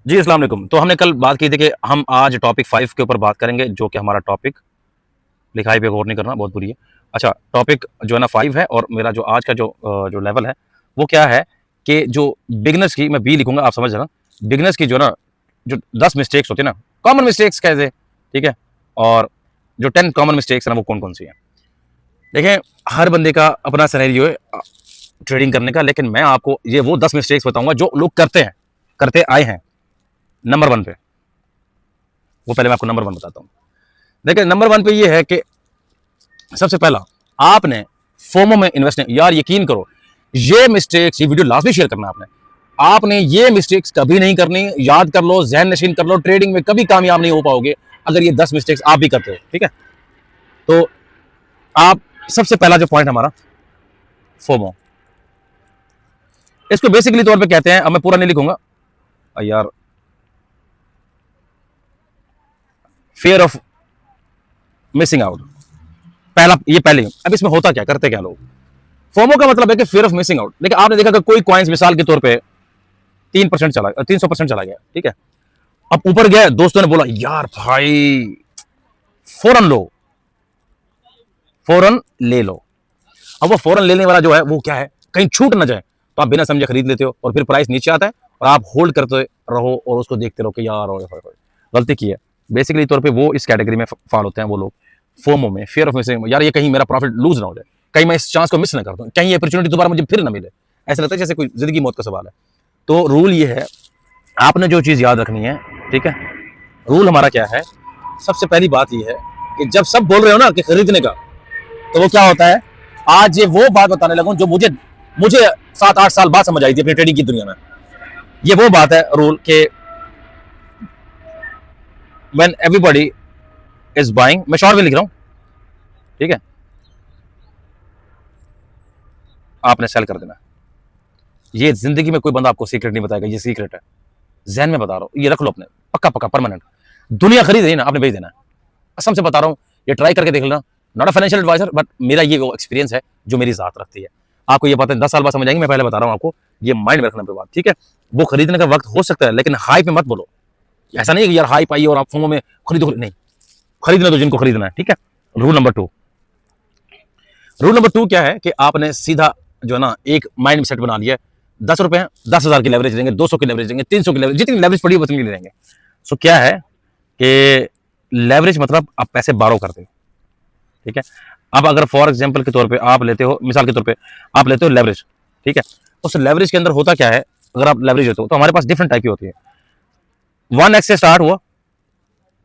जी, अस्सलाम वालेकुम। तो हमने कल बात की थी कि हम आज टॉपिक 5 के ऊपर बात करेंगे, जो कि हमारा टॉपिक लिखाई पे गौर नहीं करना, बहुत बुरी है। अच्छा, टॉपिक जो है ना 5 है और मेरा जो आज का जो लेवल है, वो क्या है कि जो बिगिनर्स की मैं बी लिखूँगा, आप समझ लेना। बिगिनर्स की जो ना जो 10 मिस्टेक्स होती है ना, कॉमन मिस्टेक्स कैसे, ठीक है? और जो 10 कॉमन मिस्टेक्स है ना, वो कौन-कौन सी हैं? देखें, हर बंदे का अपना सिनेरियो है ट्रेडिंग करने का, लेकिन मैं आपको ये वो 10 मिस्टेक्स बताऊँगा जो लोग करते हैं, करते आए हैं। नंबर 1 पे, वो पहले मैं आपको नंबर 1 बताता हूँ। देखिए, नंबर 1 पे ये है कि सबसे पहला, आपने फोमो में इन्वेस्ट नहीं, यार यकीन करो, ये मिस्टेक्स, ये वीडियो लास्ट में शेयर करना आपने ये मिस्टेक्स कभी नहीं करनी। याद कर लो, जहन नशीन कर लो, ट्रेडिंग में कभी कामयाब नहीं हो पाओगे अगर ये 10 मिस्टेक्स आप भी करते हो, ठीक है? तो आप, सबसे पहला जो पॉइंट हमारा, फोमो, इसको बेसिकली तौर पे कहते हैं, अब मैं पूरा नहीं लिखूंगा यार, फियर ऑफ मिसिंग आउट। पहला, ये पहले, अब इसमें होता क्या, करते क्या लोग? फोमो का मतलब है कि फियर ऑफ मिसिंग आउट। लेकिन आपने देखा कि कोई कॉइन्स मिसाल के तौर पे 3% चला, 300% चला गया, ठीक है? अब ऊपर गया, दोस्तों ने बोला यार भाई फौरन लो, फौरन ले लो। अब वो फौरन लेने वाला जो है, वो क्या है, कहीं छूट ना जाए, तो आप बिना समझे खरीद लेते हो और फिर प्राइस नीचे आता है और आप होल्ड करते रहो और उसको देखते रहो कि यार ओए होए होए, गलती की है। बेसिकली तौर पे वो इस कैटेगरी में फॉल होते हैं वो लोग, फोमो में, फियर ऑफ मिसिंग, यार ये कहीं मेरा प्रॉफिट लूज ना हो जाए, कहीं मैं इस चांस को मिस ना कर दूं, कहीं ये अपॉर्चुनिटी दोबारा मुझे फिर ना मिले। ऐसा लगता है जैसे कोई जिंदगी मौत का सवाल है। तो रूल ये है, आपने जो चीज याद रखनी है, ठीक है? रूल हमारा क्या है? सबसे पहली बात यह है कि जब सब बोल रहे हो ना कि खरीदने का, तो वो क्या होता है, आज ये वो बात बताने लगूं जो मुझे मुझे 7-8 साल बाद समझ आई थी अपनी ट्रेडिंग की दुनिया में। ये वो बात है, रूल के व्हेन एवरीबॉडी इज बाइंग, मैं शॉर्ट में लिख रहा हूं, ठीक है? आपने सेल कर देना। ये जिंदगी में कोई बंदा आपको सीक्रेट नहीं बताएगा, ये सीक्रेट है, जहन में बता रहा हूं, ये रख लो अपने, पक्का पक्का परमानेंट। दुनिया खरीद रही है ना, आपने भेज देना है, कसम से बता रहा हूं, ये ट्राई करके देख लेना। Not a financial advisor, but मेरा ये वो एक्सपीरियंस है जो मेरी जात रखती है। आपको ये पता है 10 साल बाद समझ आएंगे, मैं पहले बता रहा हूं आपको, ये माइंड में रखना पे बात, ठीक है? वो खरीदने का वक्त हो सकता है, लेकिन हाई पे मत बोलो। ऐसा नहीं है कि यार हाई पाई और आप फोमो में खरीदो, नहीं, खरीदना तो जिनको खरीदना है, ठीक है? रूल नंबर 2, रूल नंबर 2 क्या है कि आपने सीधा जो है ना एक माइंड सेट बना लिया है, 10 रुपए हैं, 10,000 की लेवरेज लेंगे, 200 की लेवरेज लेंगे, 300 की लेवरेज, जितनी लेवरेज पड़ी है उतनी लेंगे। सो क्या है कि लेवरेज मतलब आप पैसे बारो करते हो, ठीक है? अब अगर फॉर एग्जांपल के तौर पे आप लेते हो, मिसाल के तौर पे आप लेते हो लेवरेज, ठीक है? उस लेवरेज के अंदर होता क्या है, अगर आप लेवरेज लेते हो तो हमारे पास डिफरेंट टाइप की होती है। 1x से स्टार्ट हुआ,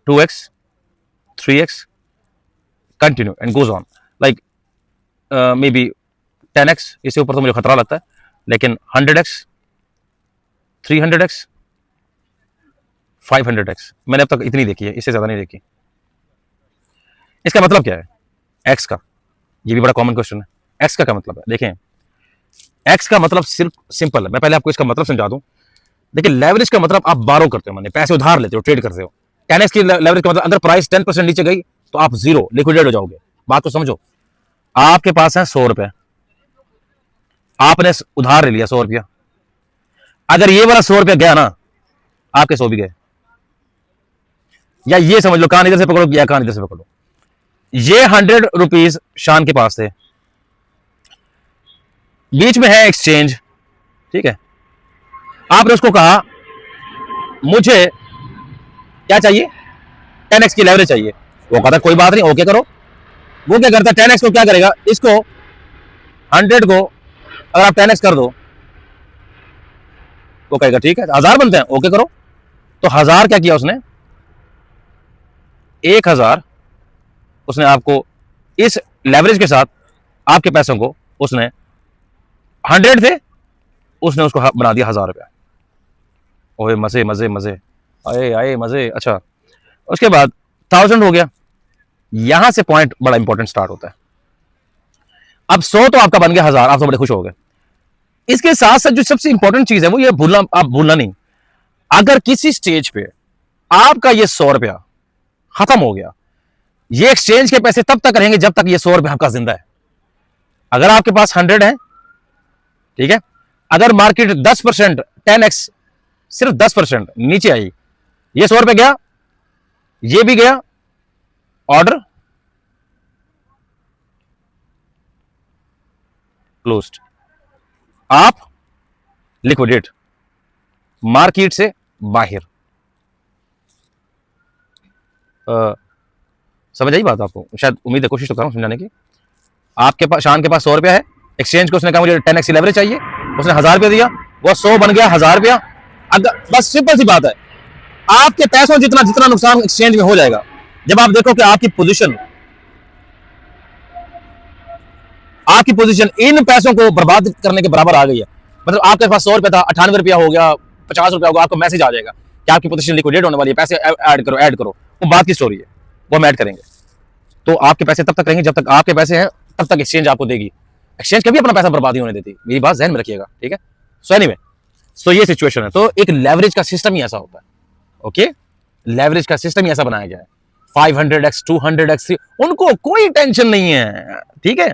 2x, 3x, continue and goes on, like may be 10x, इससे ऊपर तो मुझे खतरा लगता है, लेकिन 100x, 300x, 500x मैंने अब तक इतनी देखी है, इससे ज्यादा नहीं देखी। इसका मतलब क्या है एक्स का? ये भी बड़ा कॉमन क्वेश्चन है। एक्स का क्या मतलब है? देखें, एक्स का मतलब सिर्फ सिंपल है, मैं पहले आपको इसका मतलब समझा दूं। देखिए, लेवरेज का मतलब आप बारो करते हो, माने पैसे उधार लेते हो, ट्रेड करते हो। 10x की लेवरेज का मतलब अगर प्राइस 10% नीचे गई तो आप जीरो लिक्विडेट हो जाओगे। बात को समझो, आपके पास है 100 रुपए, आपने उधार ले लिया 100 रुपया, अगर ये वाला 100 रुपया गया ना, आपके 100 भी गए। या ये समझ लो, कान इधर से पकड़ो या कान इधर से पकड़ो, ये 100 रुपीज शान के पास थे, बीच में है एक्सचेंज, ठीक है? आपने उसको कहा मुझे क्या चाहिए, 10x की लेवरेज चाहिए। वो कहता कोई बात नहीं, ओके करो। वो क्या करता है, 10x को क्या करेगा, इसको 100 को अगर आप 10x कर दो, वो कहेगा ठीक है, 1000 बनते हैं, ओके करो। तो 1000 क्या किया उसने, 1000 उसने आपको इस लेवरेज के साथ आपके पैसों को उसने 100 थे, उसने उसको बना दिया 1000 रुपया। ओए मजे मजे मजे, आए आए मजे। अच्छा, उसके बाद 1000 हो गया। यहां से पॉइंट बड़ा इंपॉर्टेंट स्टार्ट होता है। अब 100 तो आपका बन गया 1000, आप तो बड़े खुश हो गए। इसके साथ साथ जो सबसे इंपॉर्टेंट चीज है वो ये भूलना, आप भूलना नहीं, अगर किसी स्टेज पे आपका ये 100 रुपया खत्म हो गया, ये एक्सचेंज के पैसे तब तक रहेंगे जब तक ये 100 रुपया आपका जिंदा है। अगर आपके पास 100 है, ठीक है, अगर मार्केट 10% 10x सिर्फ 10% नीचे आई। ये 100 रुपए गया, ये भी गया, ऑर्डर क्लोज्ड। आप लिक्विडेट, मार्केट से बाहर। समझ आई बात आपको? शायद उम्मीद है, कोशिश तो कर रहा हूं समझाने की। आपके पास, शान के पास 100 रुपया है, एक्सचेंज को उसने कहा मुझे 10x लेवरेज चाहिए, उसने 1000 रुपया दिया, वो 100 बन गया 1000 रुपया। अगर बस सिंपल सी बात है, आपके पैसों जितना जितना नुकसान एक्सचेंज में हो जाएगा, जब आप देखो कि आपकी पोजीशन इन पैसों को बर्बाद करने के बराबर आ गई है, मतलब आपके पास 100 रुपया था, 98 रुपया हो गया, 50 रुपया होगा, आपको मैसेज आ जाएगा कि आपकी पोजीशन लिक्विडेट होने वाली है, पैसे ऐड करो ऐड करो। वो बात की स्टोरी है, वो हम ऐड करेंगे। तो आपके पैसे तब तक रहेंगे जब तक आपके पैसे हैं, तब तक एक्सचेंज आपको देगी। एक्सचेंज कभी अपना पैसा बर्बाद नहीं होने देती, मेरी बात ध्यान में रखिएगा, ठीक है? सो एनीवे, सो ये सिचुएशन है। तो एक लेवरेज का सिस्टम ही ऐसा होता है, ओके? लेवरेज का सिस्टम ही ऐसा बनाया गया है। 500x 200x, उनको कोई टेंशन नहीं है, ठीक है?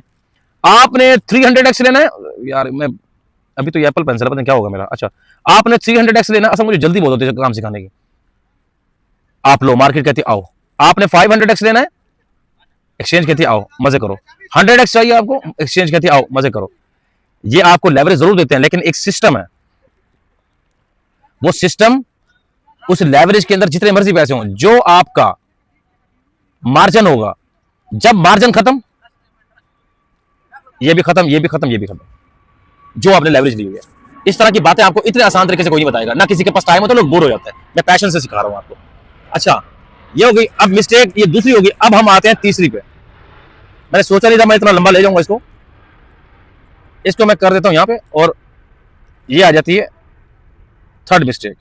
आपने 300x लेना है, यार मैं अभी तो ये एप्पल पेंसिल है, पता नहीं क्या होगा मेरा। अच्छा, आपने 300x लेना, असल मुझे जल्दी बोल होती है काम सिखाने की। आप लो, मार्केट कहती आओ। आपने 500x लेना है, एक्सचेंज कहती आओ मजे करो। 100x चाहिए आपको, एक्सचेंज कहती आओ मजे करो। ये आपको लेवरेज जरूर देते हैं, लेकिन एक सिस्टम है। वो सिस्टम, उस लेवरेज के अंदर जितने मर्जी पैसे हों, जो आपका मार्जिन होगा, जब मार्जिन खत्म, ये भी खत्म, ये भी खत्म, ये भी खत्म, जो आपने लेवरेज ली हुई है। इस तरह की बातें आपको इतने आसान तरीके से कोई नहीं बताएगा, ना किसी के पास टाइम हो तो लोग बोर हो जाते हैं। मैं पैशन से सिखा रहा हूं आपको। अच्छा, ये हो गई अब मिस्टेक, ये दूसरी होगी। अब हम आते हैं तीसरी पे। मैंने सोचा नहीं था मैं इतना लंबा ले जाऊंगा इसको। इसको मैं कर देता हूं यहां पे, और ये आ जाती है थर्ड मिस्टेक।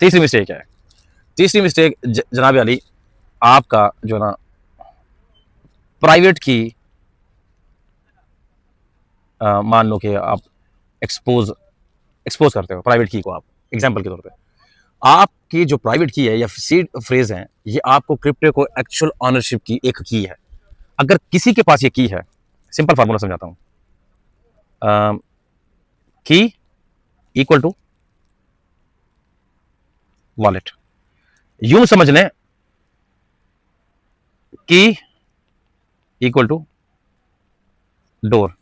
तीसरी मिस्टेक क्या है? तीसरी मिस्टेक जनाब अली, आपका जो ना प्राइवेट की, मान लो कि आप एक्सपोज करते हो प्राइवेट की को। आप एग्जांपल के तौर पे, आपकी जो प्राइवेट की है या सीड फ्रेज है, ये आपको क्रिप्टो को एक्चुअल ऑनरशिप की एक की है। अगर किसी के पास ये की है, सिंपल फार्मूला समझाता हूं, की इक्वल टू वॉलेट। यूं समझ लें, की इक्वल टू डोर।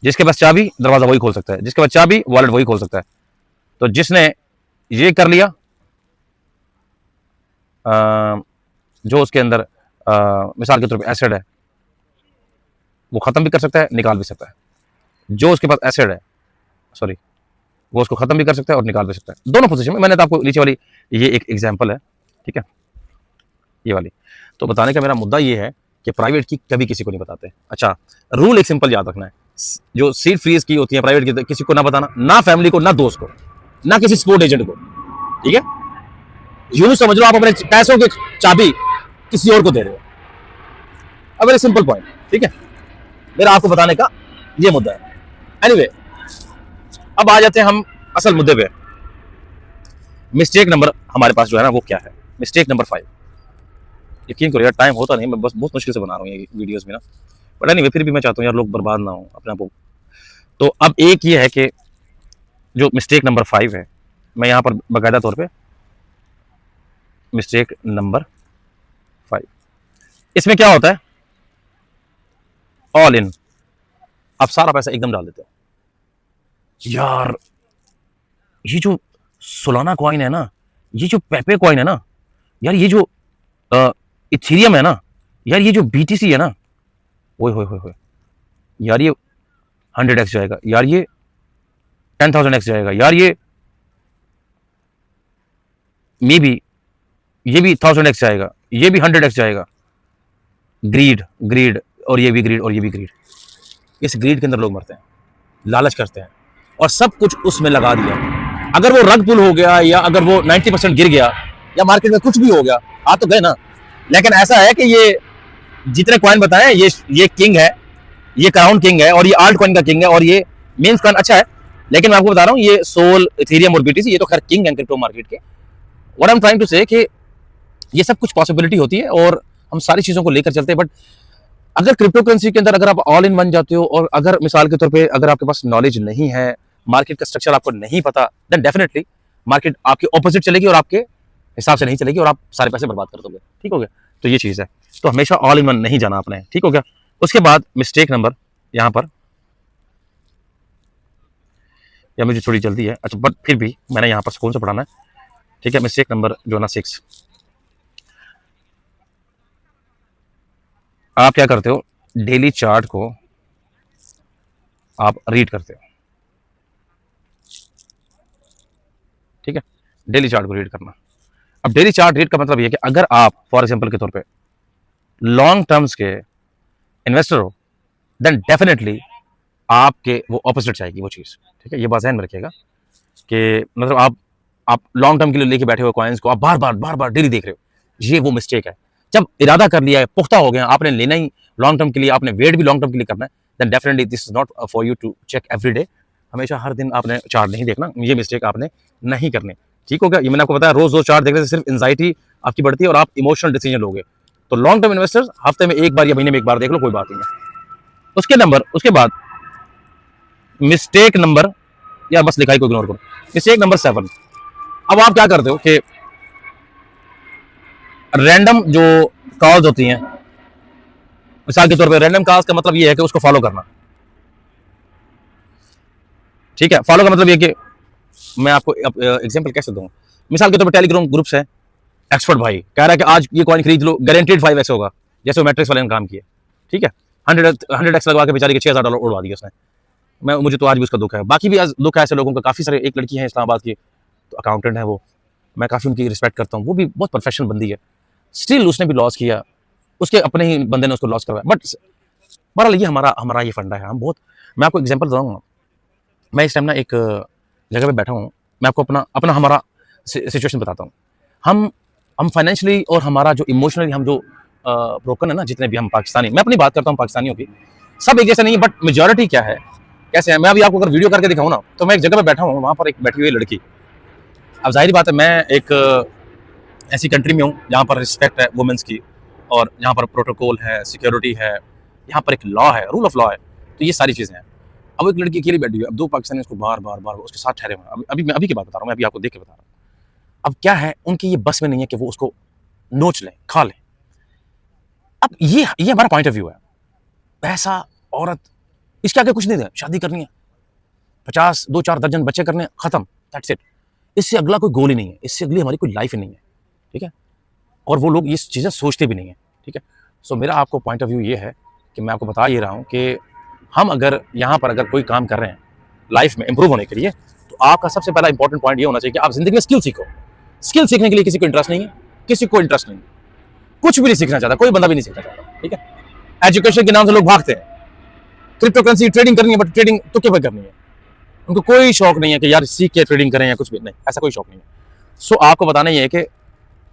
जिसके पास चाबी, दरवाजा वही खोल सकता है। जिसके पास चाबी, वॉलेट वही खोल सकता है। तो जिसने ये कर लिया, जो उसके अंदर मिसाल के तौर पे एसिड है, वो खत्म भी कर सकता है, निकाल भी सकता है। जो उसके पास एसिड है, सॉरी, वो उसको खत्म भी कर सकता है और निकाल भी सकता है, दोनों पोजीशन में। मैंने तो आपको नीचे वाली ये एक एग्जांपल है, ठीक है, ये वाली। तो बताने का मेरा मुद्दा ये है कि प्राइवेट की कभी किसी को नहीं बताते। अच्छा, रूल एक सिंपल याद रखना है, जो सीड फ्रीज की होती है प्राइवेट की, किसी को ना बताना, ना फैमिली को, ना दोस्त को, ना किसी स्पोर्ट एजेंट को, ठीक है? यूं समझ लो आप अपने पैसों की चाबी किसी और को दे रहे हो। अब वेरी सिंपल पॉइंट, ठीक है? मेरा आपको बताने का ये मुद्दा है। एनीवे, अब आ जाते हैं हम असल मुद्दे पे। मिस्टेक नंबर हमारे पास जो है ना, वो क्या है? Mistake number 5। यकीन करो यार, टाइम होता नहीं, मैं बस बहुत मुश्किल से बना रहा हूँ ये वीडियोस में ना, बट एनीवे फिर भी मैं चाहता हूँ यार लोग बर्बाद ना हो अपने आप को। तो अब एक ये है कि जो मिस्टेक नंबर 5 है, मैं यहाँ पर बाकायदा तौर पे मिस्टेक नंबर 5, इसमें क्या होता है? ऑल इन, आप सारा पैसा एकदम डाल देते हो। यार ये जो सोलाना कॉइन है ना, ये जो पेपे कॉइन है ना, यार ये जो इथेरियम है ना, यार ये जो बीटीसी है ना, ओए होए होए होए, यार ये 100x जाएगा, यार ये 10,000x जाएगा, यार ये मे बी ये भी 1000x जाएगा, ये भी 100x जाएगा। ग्रीड ग्रीड, और ये भी ग्रीड, और ये भी ग्रीड। इस ग्रीड के अंदर लोग मरते हैं, लालच करते हैं, और सब कुछ उसमें लगा दिया। अगर वो रग पुल हो गया, या अगर वो 90% गिर गया, या मार्केट में कुछ भी हो गया, आ तो गए ना। लेकिन ऐसा है कि ये जितने कॉइन बताए, ये किंग है, ये क्राउन किंग है, और ये आल्ट कॉइन का किंग है, और ये मेन्स कॉइन अच्छा है। लेकिन मैं आपको बता रहा हूँ, ये सोल, इथेरियम और बीटीसी, ये तो खैर किंग है क्रिप्टो मार्केट के। What I am trying to say कि ये सब कुछ पॉसिबिलिटी होती है, और हम सारी चीजों को लेकर चलते हैं। बट अगर क्रिप्टो करेंसी के अंदर अगर आप ऑल इन बन जाते हो, और अगर मिसाल के तौर पे अगर आपके पास नॉलेज नहीं है, मार्केट का स्ट्रक्चर आपको नहीं पता, देन डेफिनेटली मार्केट आपके ऑपोजिट चलेगी और आपके हिसाब से नहीं चलेगी और आप सारे पैसे बर्बाद कर दोगे। ठीक हो गया, तो ये चीज़ है। तो हमेशा ऑल इन वन नहीं जाना आपने। ठीक हो गया। उसके बाद मिस्टेक नंबर यहाँ पर, या मुझे थोड़ी जल्दी है, अच्छा बट फिर भी मैंने यहाँ पर सुकून से पढ़ाना है। ठीक है, मिस्टेक नंबर जो ना 6, आप क्या करते हो, डेली चार्ट को आप रीड करते हो। ठीक है, डेली चार्ट को रीड करना। अब डेली चार्ट रीड का मतलब ये कि अगर आप फॉर एग्जांपल के तौर पे लॉन्ग टर्म्स के इन्वेस्टर हो, देन डेफिनेटली आपके वो ऑपोजिट जाएगी वो चीज़। ठीक है, ये बात ध्यान में रखिएगा कि मतलब आप लॉन्ग टर्म के लिए लेके बैठे हुए कॉइन्स को आप बार बार डेली देख रहे हो, ये वो मिस्टेक है। जब इरादा कर लिया है, पुख्ता हो गया, आपने लेना ही लॉन्ग टर्म के लिए, आपने वेट भी लॉन्ग टर्म के लिए करना है, then definitely this is not for you to check every day. हमेशा हर दिन आपने चार्ट नहीं देखना, ये मिस्टेक आपने नहीं करनी। ठीक हो गया, ये मैंने आपको बताया, रोज चार्ट देखने से सिर्फ एंजाइटी आपकी बढ़ती है और आप इमोशनल डिसीजन लोगे। तो लॉन्ग टर्म इन्वेस्टर्स हफ्ते में एक बार या महीने में एक बार देख लो, कोई बात नहीं है। उसके बाद मिस्टेक नंबर, यार बस लिखाई को इग्नोर करो, मिस्टेक नंबर 7। अब आप क्या करते हो कि रैंडम जो कॉल्स होती हैं, मिसाल के तौर पे रैंडम कॉल्स का मतलब ये है कि उसको फॉलो करना। ठीक है, फॉलो का मतलब ये कि मैं आपको एग्जांपल कैसे दूं, मिसाल के तौर पे टेलीग्राम ग्रुप्स है, एक्सपर्ट भाई कह रहा है कि आज ये कॉइन खरीद लो, गारंटेड 5x होगा, जैसे वो मैट्रिक्स वाले ने काम किया। ठीक है, 100x लगवा के बेचारी के $6000 उड़वा दिया उसने। मुझे तो आज भी उसका दुख है, बाकी भी आज दुख है ऐसे लोगों का काफ़ी सारे। एक लड़की है इस्लामाबाद की, तो अकाउंटेंट है वो, मैं काफ़ी उनकी रिस्पेक्ट करता हूँ, वो भी बहुत प्रोफेशनल बंदी है, स्टिल उसने भी लॉस किया, उसके अपने ही बंदे ने उसको लॉस करवाया। बट बहरहाल ये हमारा ये फंडा है। हम बहुत, मैं आपको एग्जांपल बताऊंगा, मैं इस टाइम ना एक जगह पे बैठा हूँ, मैं आपको अपना हमारा सिचुएशन बताता हूँ। हम फाइनेंशियली और हमारा जो इमोशनली हम जो ब्रोकन है ना, जितने भी हम पाकिस्तानी, मैं अपनी बात करता हूँ पाकिस्तानियों की, सब एक जैसे नहीं है, बट मेजॉरिटी क्या है, कैसे है। मैं अभी आपको अगर वीडियो करके दिखाऊँ ना, तो मैं एक जगह पे बैठा हूँ, वहाँ पर एक बैठी हुई लड़की। अब जाहिर बात है, मैं एक ऐसी कंट्री में हूँ जहाँ पर रिस्पेक्ट है वुमेन्स की, और यहाँ पर प्रोटोकॉल है, सिक्योरिटी है, यहाँ पर एक लॉ है, रूल ऑफ लॉ है, तो ये सारी चीज़ें हैं। अब एक लड़की अकेली बैठी हुई है, अब 2 पाकिस्तानी उसको बार बार उसके साथ ठहरे हुए हैं। मैं अभी की बात बता रहा हूँ, मैं अभी आपको देख के बता रहा हूँ। अब क्या है, उनकी ये बस में नहीं है कि वो उसको नोच लें, खा लें। अब ये हमारा पॉइंट ऑफ व्यू है। पैसा, औरत, इसके आगे कुछ नहीं है। शादी करनी है, 50 2-4 दर्जन बच्चे करने हैं, खत्म, दैट्स इट। इससे अगला कोई गोल ही नहीं है, इससे अगली हमारी कोई लाइफ ही नहीं है। ठीक है, और वो लोग ये चीज़ें सोचते भी नहीं है। ठीक है, सो मेरा आपको पॉइंट ऑफ व्यू ये है कि मैं आपको बता ये रहा हूँ कि हम अगर यहाँ पर अगर कोई काम कर रहे हैं लाइफ में इंप्रूव होने के लिए, तो आपका सबसे पहला इंपॉर्टेंट पॉइंट ये होना चाहिए कि आप जिंदगी में स्किल सीखो। स्किल सीखने के लिए किसी को इंटरेस्ट नहीं है, किसी को इंटरेस्ट नहीं है, कुछ भी नहीं सीखना चाहता, कोई बंदा भी नहीं सीखना चाहता। ठीक है, एजुकेशन के नाम से लोग भागते हैं, क्रिप्टो करेंसी ट्रेडिंग करनी है, बट ट्रेडिंग तुक्के पे करनी है। उनको कोई शौक नहीं है कि यार सीख के ट्रेडिंग करें या कुछ भी नहीं, ऐसा कोई शौक नहीं है। सो आपको बताना ये है कि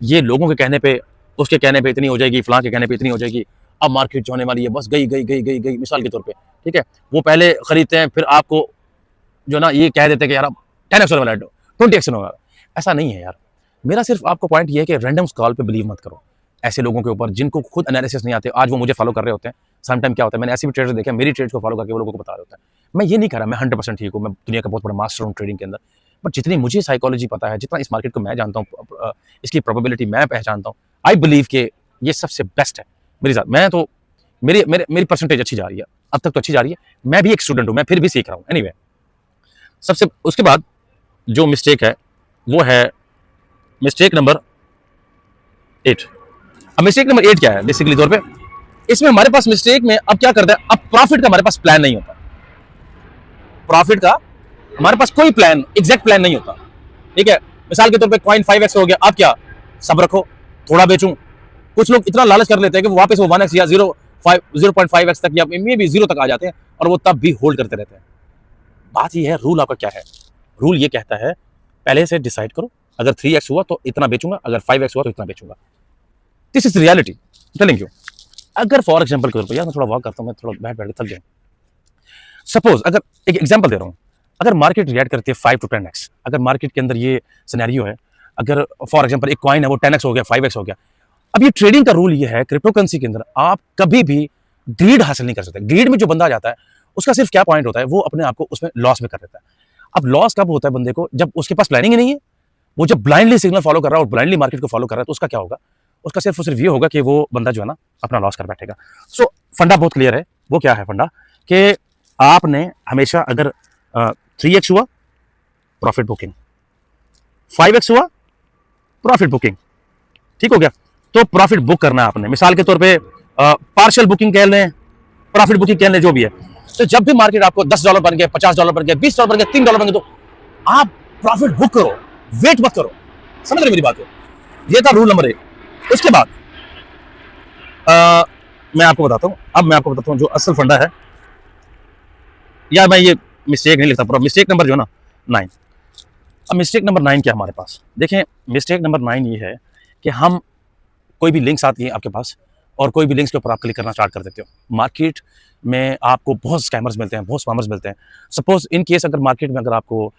ये लोगों के कहने पे, उसके कहने पे इतनी हो जाएगी, फलां के कहने पे इतनी हो जाएगी, अब मार्केट जो होने वाली है बस गई, मिसाल के तौर पे। ठीक है, वो पहले खरीदते हैं, फिर आपको जो ना ये कह देते हैं कि यार अब 10x होने वाला है, 20x होने वाला है। ऐसा नहीं है यार। मेरा सिर्फ आपको पॉइंट ये है कि रैंडम कॉल पे बिलीव मत करो ऐसे लोगों के ऊपर जिनको खुद एनालिसिस नहीं आते। आज वो मुझे फॉलो कर रहे होते हैं, सम टाइम क्या होता है, मैंने ऐसे भी ट्रेडर्स देखे मेरी ट्रेड्स को फॉलो करके वो लोगों को बता रहे होते हैं। मैं ये नहीं कह रहा मैं 100% ठीक हूँ, मैं दुनिया का बहुत बड़ा मास्टर हूँ ट्रेडिंग के अंदर, बट जितनी मुझे साइकोलॉजी पता है, जितना इस मार्केट को मैं जानता हूँ, इसकी प्रोबेबिलिटी मैं पहचानता हूँ, आई बिलीव कि ये सबसे बेस्ट है मेरे साथ। मैं तो मेरी परसेंटेज अच्छी जा रही है, अब तक तो अच्छी जा रही है। मैं भी एक स्टूडेंट हूँ, मैं फिर भी सीख रहा हूँ। एनीवे, सबसे उसके बाद जो मिस्टेक है वो है मिस्टेक नंबर 8। अब मिस्टेक नंबर 8 क्या है बेसिकली तौर पे, इसमें हमारे पास मिस्टेक में अब क्या करता है, अब प्रॉफिट का हमारे पास प्लान नहीं होता। प्रॉफिट का हमारे पास कोई प्लान, एग्जैक्ट प्लान नहीं होता। ठीक है, मिसाल के तौर पे कॉइन 5x हो गया, आप क्या सब रखो, थोड़ा बेचूं। कुछ लोग इतना लालच कर लेते हैं कि वो वापस वो 1x या 0.5x तक या मे भी 0 तक आ जाते हैं और वो तब भी होल्ड करते रहते हैं। बात ये है, रूल आपका क्या है, रूल ये कहता है पहले से डिसाइड करो, अगर 3x हुआ तो इतना बेचूंगा, अगर 5x हुआ तो इतना बेचूंगा। This is reality telling you. अगर फॉर एग्जांपल के तौर पर, यार मैं थोड़ा वॉक करता हूँ, मैं थोड़ा बैठ के थक गया। सपोज अगर एक एग्जांपल दे रहा हूँ, अगर मार्केट रिएक्ट करती है 5 to 10x, अगर मार्केट के अंदर ये सिनेरियो है, अगर फॉर एग्जांपल एक कॉइन है वो 10x हो गया, 5x हो गया। अब ये ट्रेडिंग का रूल ये है क्रिप्टो करेंसी के अंदर, आप कभी भी ग्रीड हासिल नहीं कर सकते। ग्रीड में जो बंदा आ जाता है उसका सिर्फ क्या पॉइंट होता है, वो अपने आप को उसमें लॉस में कर देता है। अब लॉस कब होता है बंदे को, जब उसके पास प्लानिंग ही नहीं है, वो जब ब्लाइंडली सिग्नल फॉलो कर रहा है और ब्लाइंडली मार्केट को फॉलो कर रहा है, तो उसका क्या होगा, उसका सिर्फ और सिर्फ ये होगा कि वो बंदा जो है ना अपना लॉस कर बैठेगा। सो फंडा बहुत क्लियर है। वो क्या है फंडा, कि आपने हमेशा अगर 3x हुआ प्रॉफिट बुकिंग, 5x हुआ प्रॉफिट बुकिंग, ठीक हो गया, तो प्रॉफिट बुक करना है आपने। मिसाल के तौर पे पार्शियल बुकिंग कह लें, प्रॉफिट बुकिंग कह लें, जो भी है। तो जब भी मार्केट आपको $10 बन गया, $50 बन गया, $20 बन गया, $3 बन गया, तो आप प्रॉफिट बुक करो, वेट मत करो। समझ रहे मेरी बात को? ये था रूल नंबर 1। उसके बाद मैं आपको बताता हूं, अब मैं आपको बताता हूं जो असल फंडा है। या मैं ये मिस्टेक नहीं लिखता, मिस्टेक नंबर जो है ना 9। अब मिस्टेक नंबर 9 क्या हमारे पास, देखें मिस्टेक नंबर 9 ये है कि हम कोई भी लिंक्स आती है आपके पास और कोई भी लिंक्स के ऊपर आप क्लिक करना स्टार्ट कर देते हो। मार्केट में आपको बहुत स्कैमर्स मिलते हैं, बहुत स्पैमर्स मिलते हैं। सपोज इन केस अगर मार्केट में अगर आपको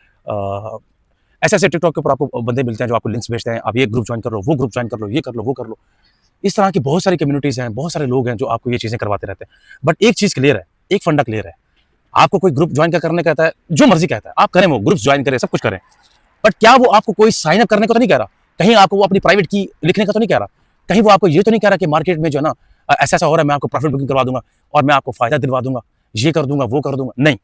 ऐसे ऐसे टिकटॉक के ऊपर आपको बंदे मिलते हैं जो आपको लिंक्स भेजते हैं, आप ये ग्रुप ज्वाइन कर लो, वो ग्रुप ज्वाइन कर लो, ये कर लो, वो कर लो। इस तरह की बहुत सारी कम्युनिटीज़ हैं, बहुत सारे लोग हैं जो आपको ये चीज़ें करवाते रहते हैं। बट एक चीज़ क्लियर है, एक फंडा क्लियर है, आपको कोई ग्रुप ज्वाइन करने कहता है, जो मर्जी कहता है आप करें, वो ग्रुप ज्वाइन करें, सब कुछ करें, बट क्या वो आपको कोई साइन अप करने को तो नहीं कह रहा, कहीं आपको वो अपनी प्राइवेट की लिखने का तो नहीं कह रहा, कहीं वो आपको ये तो नहीं कह रहा कि मार्केट में जो है ना ऐसा ऐसा हो रहा है, मैं आपको प्रॉफिट बुकिंग करवा दूंगा और मैं आपको फायदा दिलवा दूंगा, ये कर दूंगा, वो कर दूंगा। नहीं,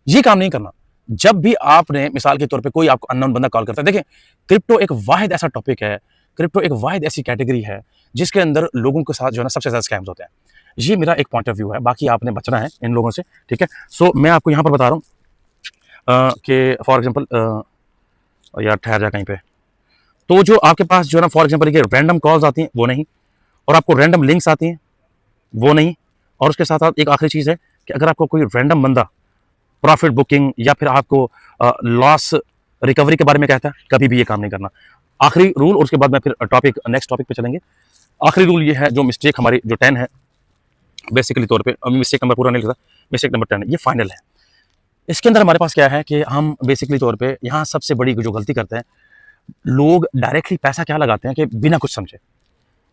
ये काम नहीं करना। जब भी आपने मिसाल के तौर पे कोई आपको अननोन बंदा कॉल करता है, देखिए क्रिप्टो एक वाहिद ऐसा टॉपिक है, क्रिप्टो एक वाहिद ऐसी कैटेगरी है जिसके अंदर लोगों के साथ जो है ना सबसे ज्यादा स्कैम्स होते हैं। ये मेरा एक पॉइंट ऑफ व्यू है, बाकी आपने बचना है इन लोगों से, ठीक है। सो मैं आपको यहाँ पर बता रहा हूँ कि फॉर एग्जाम्पल यार ठहर जा कहीं पे, तो जो आपके पास जो है ना फॉर एग्जाम्पल ये रैंडम कॉल्स आती हैं वो नहीं, और आपको रैंडम लिंक्स आती हैं वो नहीं, और उसके साथ साथ एक आखिरी चीज़ है कि अगर आपको कोई रैंडम बंदा प्रॉफिट बुकिंग या फिर आपको लॉस रिकवरी के बारे में कहता है, कभी भी ये काम नहीं करना। आखिरी रूल, और उसके बाद मैं फिर नेक्स्ट टॉपिक पे चलेंगे। आखिरी रूल ये है, जो मिस्टेक हमारी जो 10 है बेसिकली तौर पे, मिस्टेक नंबर पूरा नहीं लिखा, मिस्टेक नंबर 10 है, ये फाइनल है। इसके अंदर हमारे पास क्या है कि हम बेसिकली तौर पे यहाँ सबसे बड़ी जो गलती करते हैं, लोग डायरेक्टली पैसा क्या लगाते हैं कि बिना कुछ समझे,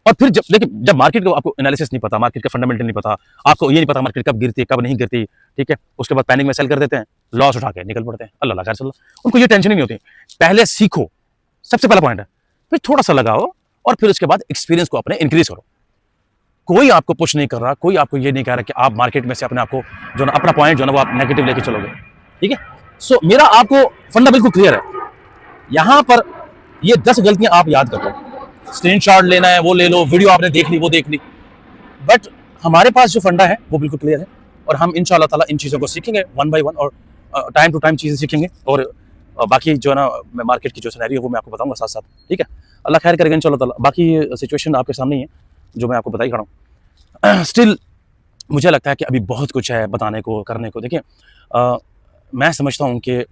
और फिर जब लेकिन जब मार्केट को आपको एनालिसिस नहीं पता, मार्केट का फंडामेंटल नहीं पता, आपको ये नहीं पता मार्केट कब गिरती है कब नहीं गिरती, ठीक है, उसके बाद पैनिक में सेल कर देते हैं, लॉस उठा के निकल पड़ते हैं, अल्लाह खैर चलो, उनको ये टेंशन ही नहीं होती। पहले सीखो, सबसे पहला पॉइंट है, फिर थोड़ा सा लगाओ और फिर उसके बाद एक्सपीरियंस को अपने इंक्रीज करो। कोई आपको पुश नहीं कर रहा, कोई आपको ये नहीं कह रहा कि आप मार्केट में से अपने आपको जो ना अपना पॉइंट जो ना वो आप नेगेटिव लेके चलोगे, ठीक है। सो मेरा आपको फंडा बिल्कुल क्लियर है। यहां पर ये 10 गलतियां आप याद कर लो, स्क्रीनशॉट लेना है वो ले लो, वीडियो आपने देख ली वो देख ली, बट हमारे पास जो फंडा है वो बिल्कुल क्लियर है, और हम इंशाल्लाह ताला इन चीज़ों को सीखेंगे वन बाय वन, और टाइम टू टाइम चीज़ें सीखेंगे, और बाकी जो है ना मैं मार्केट की जो सिनेरियो है वो मैं आपको बताऊंगा साथ साथ, ठीक है। अल्लाह खैर करेगा इंशाल्लाह ताला। बाकी सिचुएशन आपके सामने ही है जो मैं आपको बता ही खड़ा हूँ। स्टिल मुझे लगता है कि अभी बहुत कुछ है बताने को, करने को। देखिए मैं समझता हूँ कि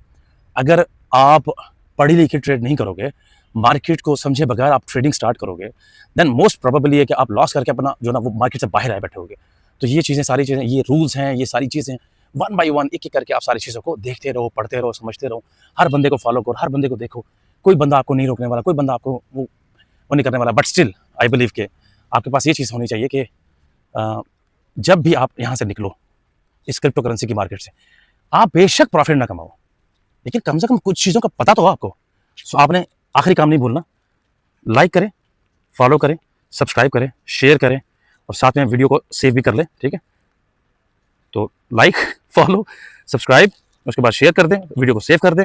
अगर आप पढ़ी लिखी ट्रेड नहीं करोगे, मार्केट को समझे बगैर आप ट्रेडिंग स्टार्ट करोगे, देन मोस्ट प्रोबेबली है कि आप लॉस करके अपना जो ना वो मार्केट से बाहर आए बैठे होगे। तो ये चीज़ें, सारी चीज़ें, ये रूल्स हैं, ये सारी चीज़ें वन बाय वन एक एक करके आप सारी चीज़ों को देखते रहो, पढ़ते रहो, समझते रहो, हर बंदे को फॉलो करो, हर बंदे को देखो। कोई बंदा आपको नहीं रोकने वाला, कोई बंदा आपको वो नहीं करने वाला, बट स्टिल आई बिलीव के आपके पास ये चीज़ होनी चाहिए कि जब भी आप यहाँ से निकलो इस क्रिप्टो करेंसी की मार्केट से, आप बेशक प्रॉफिट ना कमाओ, लेकिन कम से कम कुछ चीज़ों का पता तो हो आपको। सो आपने आखिरी काम नहीं भूलना, लाइक करें, फॉलो करें, सब्सक्राइब करें, शेयर करें, और साथ में वीडियो को सेव भी कर लें, ठीक है। तो लाइक, फॉलो, सब्सक्राइब, उसके बाद शेयर कर दें, वीडियो को सेव कर दें,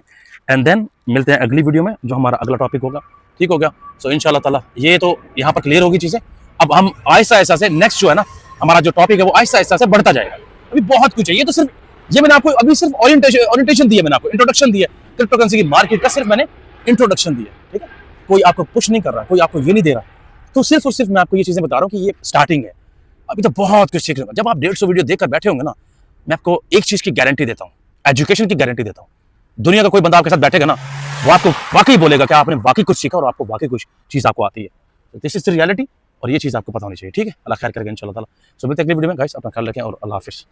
एंड देन मिलते हैं अगली वीडियो में जो हमारा अगला टॉपिक होगा, ठीक हो गया। सो इंशाल्लाह ताला ये तो यहाँ पर क्लियर होगी चीज़ें। अब हम आहिस्ता आहिस्ता से नेक्स्ट जो है ना हमारा जो टॉपिक है वो आहिस्ता आहिस्ता से बढ़ता जाएगा। अभी बहुत कुछ है, ये तो सिर्फ ये मैंने आपको अभी सिर्फ ओरिएंटेशन दी है, मैंने आपको इंट्रोडक्शन दी है क्रिप्टो करेंसी की मार्केट का, सिर्फ मैंने इंट्रोडक्शन दी है, ठीक है। कोई आपको पुश नहीं कर रहा, कोई आपको ये नहीं दे रहा, तो सिर्फ और सिर्फ मैं आपको ये चीज़ें बता रहा हूँ कि ये स्टार्टिंग है, अभी तो बहुत कुछ सीखना। जब आप 150 वीडियो देखकर बैठे होंगे ना, मैं आपको एक चीज़ की गारंटी देता हूँ, एजुकेशन की गारंटी देता हूँ। दुनिया का कोई बंदा आपके साथ बैठेगा ना, वो आपको वाकई बोलेगा कि आपने वाकई कुछ सीखा और आपको वाकई कुछ चीज़ आपको आती है। तो दिस इज द रियलिटी, और ये चीज़ आपको पता होनी चाहिए, ठीक है। अल्लाह खैर करेगा इंशाल्लाह ताला। सो मिलते हैं अगली वीडियो में गाइस, अपना ख्याल रखें और अल्लाह हाफिज़।